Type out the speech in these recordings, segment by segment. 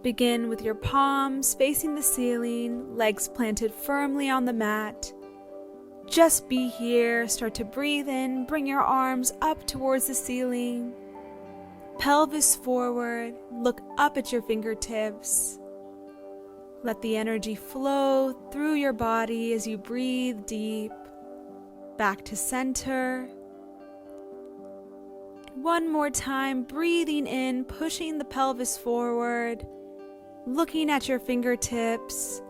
Begin with your palms facing the ceiling, legs planted firmly on the mat. Just be here. Start to breathe in, bring your arms up towards the ceiling. Pelvis forward, look up at your fingertips. Let the energy flow through your body as you breathe deep. Back to center. One more time, breathing in, pushing the pelvis forward, looking at your fingertips.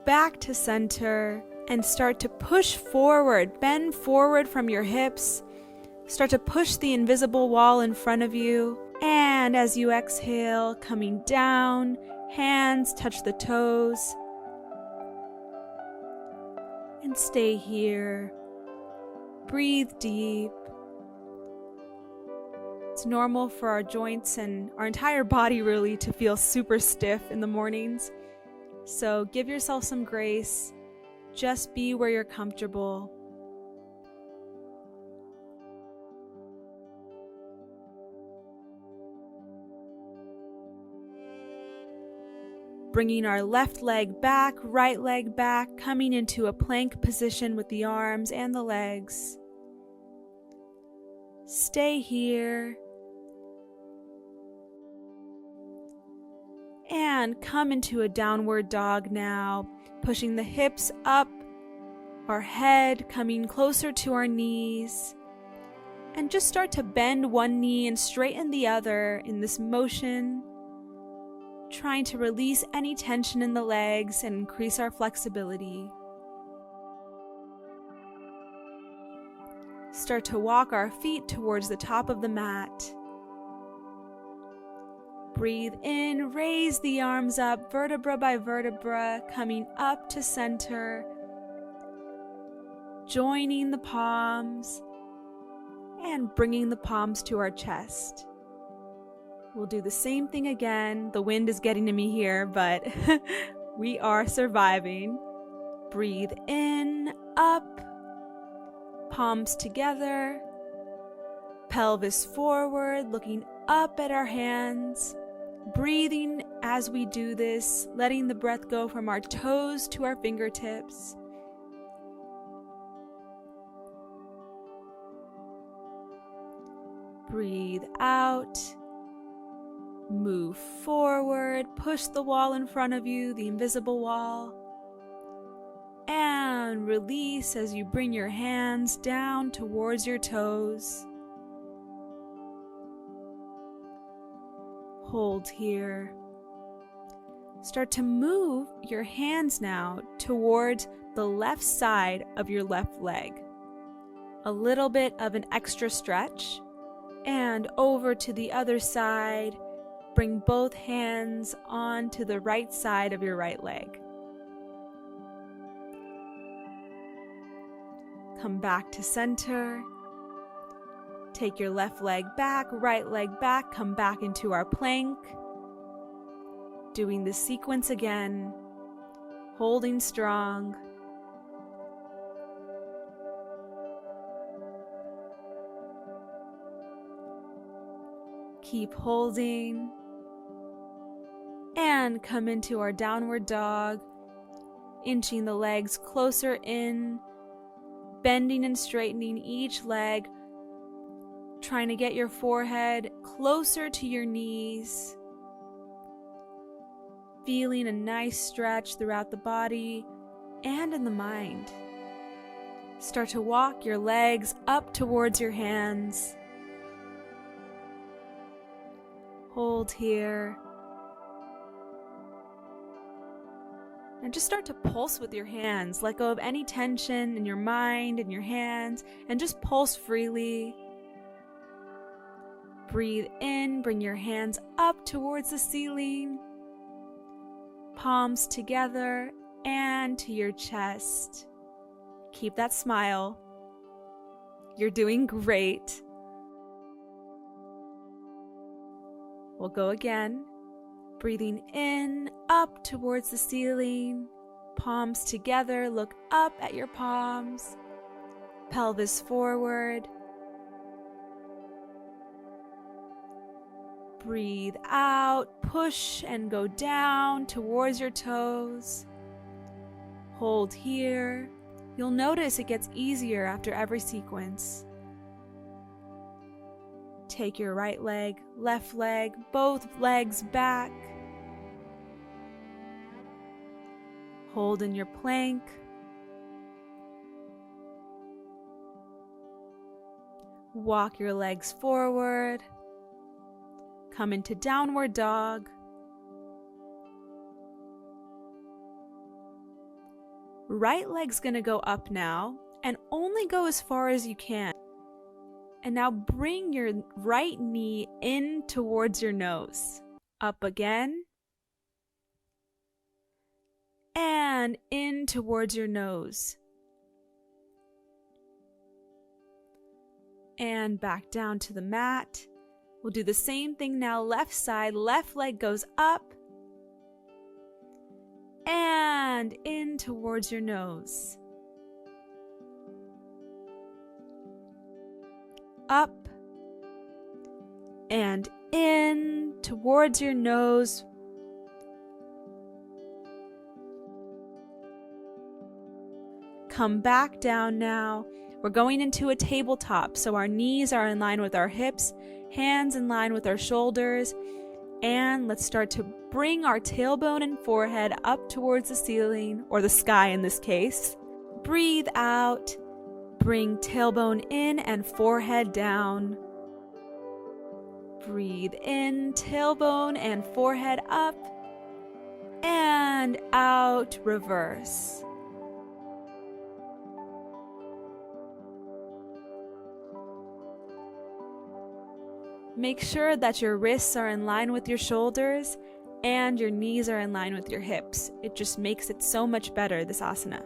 Back to center, and start to push forward. Bend forward from your hips. Start to push the invisible wall in front of you. And as you exhale, coming down, hands touch the toes. And stay here. Breathe deep. It's normal for our joints and our entire body really to feel super stiff in the mornings. So give yourself some grace. Just be where you're comfortable. Bringing our left leg back, right leg back, coming into a plank position with the arms and the legs. Stay here. And come into a downward dog now, pushing the hips up, our head coming closer to our knees. And just start to bend one knee and straighten the other in this motion, trying to release any tension in the legs and increase our flexibility. Start to walk our feet towards the top of the mat. Breathe in, raise the arms up, vertebra by vertebra, coming up to center. Joining the palms and bringing the palms to our chest. We'll do the same thing again. The wind is getting to me here, but we are surviving. Breathe in, up, palms together, pelvis forward, looking up at our hands. Breathing as we do this, letting the breath go from our toes to our fingertips. Breathe out. Move forward, push the wall in front of you, the invisible wall. And release as you bring your hands down towards your toes. Hold here. Start to move your hands now towards the left side of your left leg. A little bit of an extra stretch. And over to the other side. Bring both hands onto the right side of your right leg. Come back to center. Take your left leg back, right leg back, come back into our plank. Doing the sequence again, holding strong. Keep holding. And come into our downward dog, inching the legs closer in, bending and straightening each leg, trying to get your forehead closer to your knees, feeling a nice stretch throughout the body and in the mind. Start to walk your legs up towards your hands. Hold here. And just start to pulse with your hands. Let go of any tension in your mind and your hands, and just pulse freely. Breathe in, bring your hands up towards the ceiling. Palms together and to your chest. Keep that smile. You're doing great. We'll go again. Breathing in, up towards the ceiling, palms together, look up at your palms, pelvis forward. Breathe out, push and go down towards your toes. Hold here. You'll notice it gets easier after every sequence. Take your right leg, left leg, both legs back. Hold in your plank. Walk your legs forward. Come into downward dog. Right leg's gonna go up now, and only go as far as you can. And now bring your right knee in towards your nose. Up again. And in towards your nose. And back down to the mat. We'll do the same thing now, left side, left leg goes up. And in towards your nose. Up. And in towards your nose. Come back down now. We're going into a tabletop, so our knees are in line with our hips, hands in line with our shoulders, and let's start to bring our tailbone and forehead up towards the ceiling, or the sky in this case. Breathe out, bring tailbone in and forehead down. Breathe in, tailbone and forehead up, and out, reverse. Make sure that your wrists are in line with your shoulders and your knees are in line with your hips. It just makes it so much better, this asana.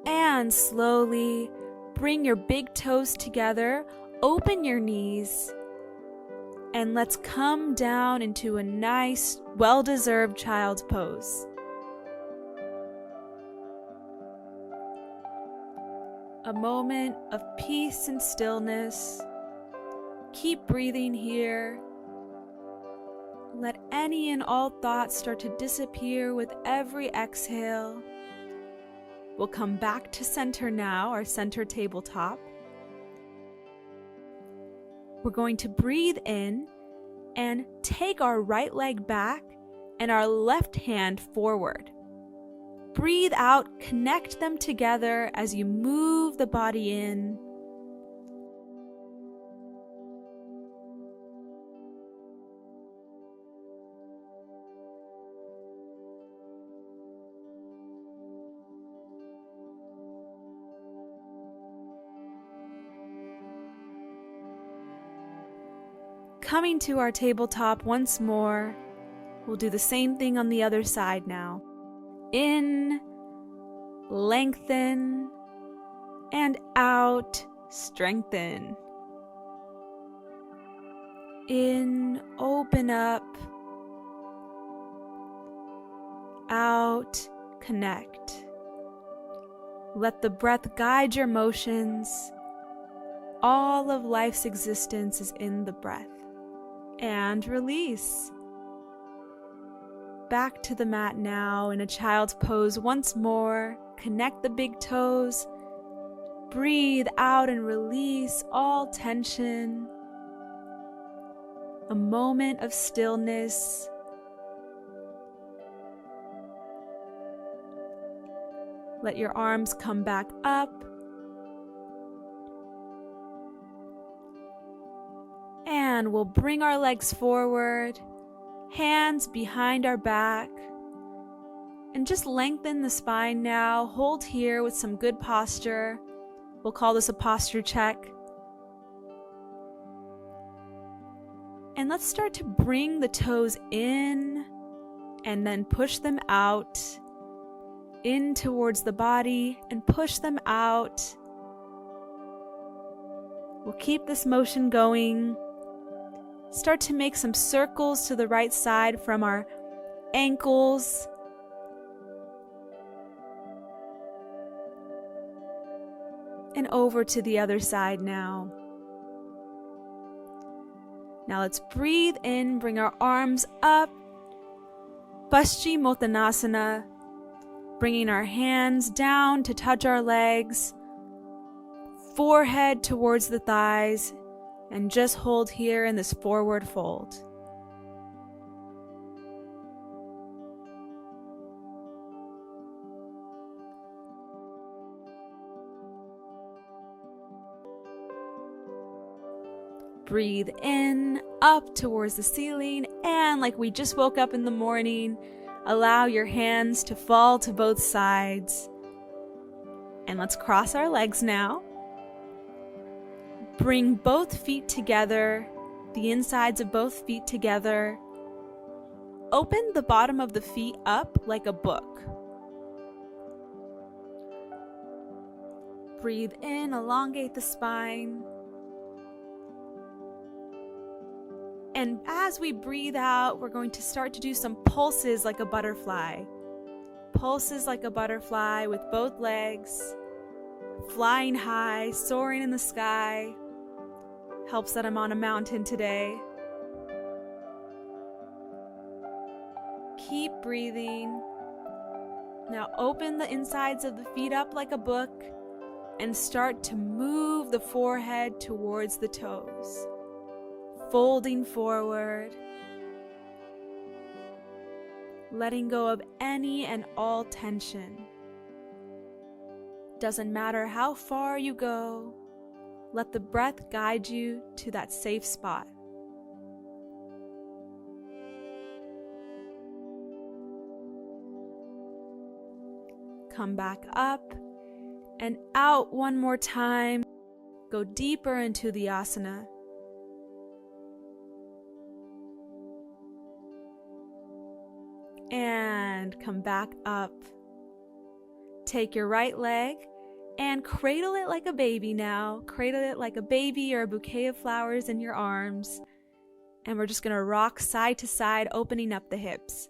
And slowly bring your big toes together, open your knees, and let's come down into a nice, well-deserved child's pose. A moment of peace and stillness. Keep breathing here. Let any and all thoughts start to disappear with every exhale. We'll come back to center now, our center tabletop. We're going to breathe in and take our right leg back and our left hand forward. Breathe out, connect them together as you move the body in. Coming to our tabletop once more, we'll do the same thing on the other side now. In, lengthen, and out, strengthen. In, open up. Out, connect. Let the breath guide your motions. All of life's existence is in the breath. And release. Back to the mat now in a child's pose once more. Connect the big toes. Breathe out and release all tension. A moment of stillness. Let your arms come back up. And we'll bring our legs forward, hands behind our back, and just lengthen the spine now. Hold here with some good posture. We'll call this a posture check. And let's start to bring the toes in and then push them out, in towards the body and push them out. We'll keep this motion going. Start to make some circles to the right side from our ankles. And over to the other side now. Now let's breathe in, bring our arms up, Paschimottanasana, bringing our hands down to touch our legs, forehead towards the thighs, and just hold here in this forward fold. Breathe in, up towards the ceiling, and like we just woke up in the morning, allow your hands to fall to both sides. And let's cross our legs now. Bring both feet together, the insides of both feet together. Open the bottom of the feet up like a book. Breathe in, elongate the spine. And as we breathe out, we're going to start to do some pulses like a butterfly. Pulses like a butterfly with both legs, flying high, soaring in the sky. Helps that I'm on a mountain today. Keep breathing. Now open the insides of the feet up like a book and start to move the forehead towards the toes. Folding forward, letting go of any and all tension. Doesn't matter how far you go, let the breath guide you to that safe spot. Come back up and out one more time. Go deeper into the asana. And come back up. Take your right leg and cradle it like a baby now. Cradle it like a baby or a bouquet of flowers in your arms. And we're just going to rock side to side, opening up the hips.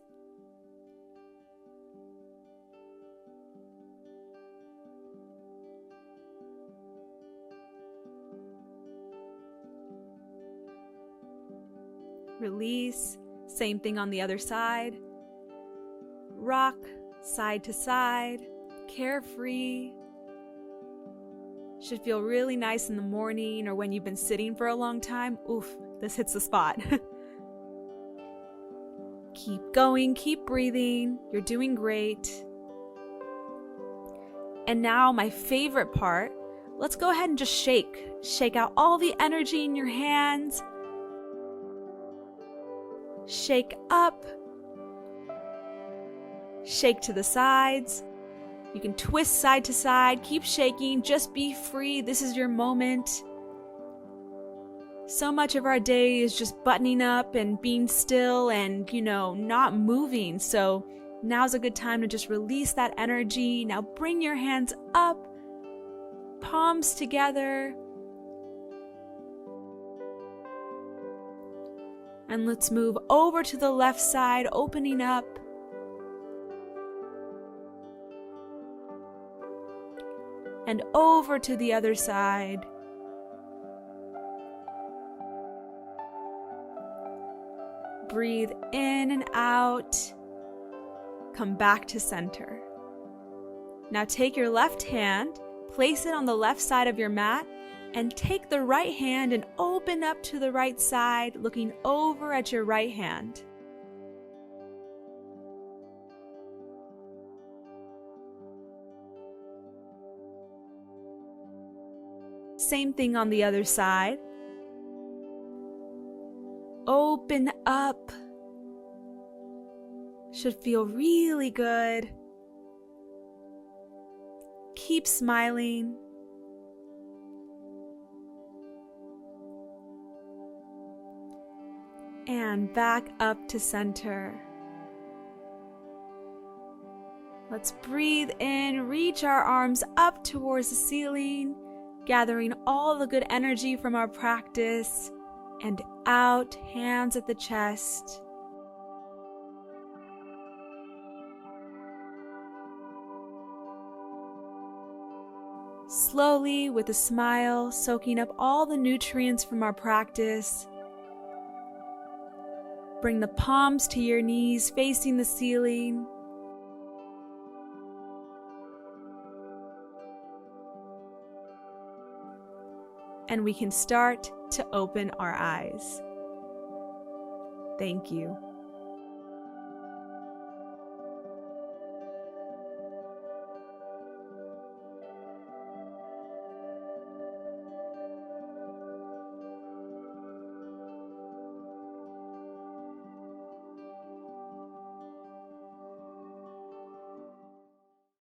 Release. Same thing on the other side. Rock side to side, carefree. Should feel really nice in the morning or when you've been sitting for a long time. Oof, this hits the spot. Keep going, keep breathing. You're doing great. And now my favorite part, let's go ahead and just shake. Shake out all the energy in your hands. Shake up. Shake to the sides. You can twist side to side. Keep shaking. Just be free. This is your moment. So much of our day is just buttoning up and being still and, not moving. So now's a good time to just release that energy. Now bring your hands up, palms together. And let's move over to the left side, opening up. And over to the other side. Breathe in and out. Come back to center. Now take your left hand, place it on the left side of your mat, and take the right hand and open up to the right side, looking over at your right hand. Same thing on the other side. Open up. Should feel really good. Keep smiling. And back up to center. Let's breathe in, reach our arms up towards the ceiling, gathering all the good energy from our practice, and out, hands at the chest. Slowly, with a smile, soaking up all the nutrients from our practice, Bring the palms to your knees, facing the ceiling. And we can start to open our eyes. Thank you.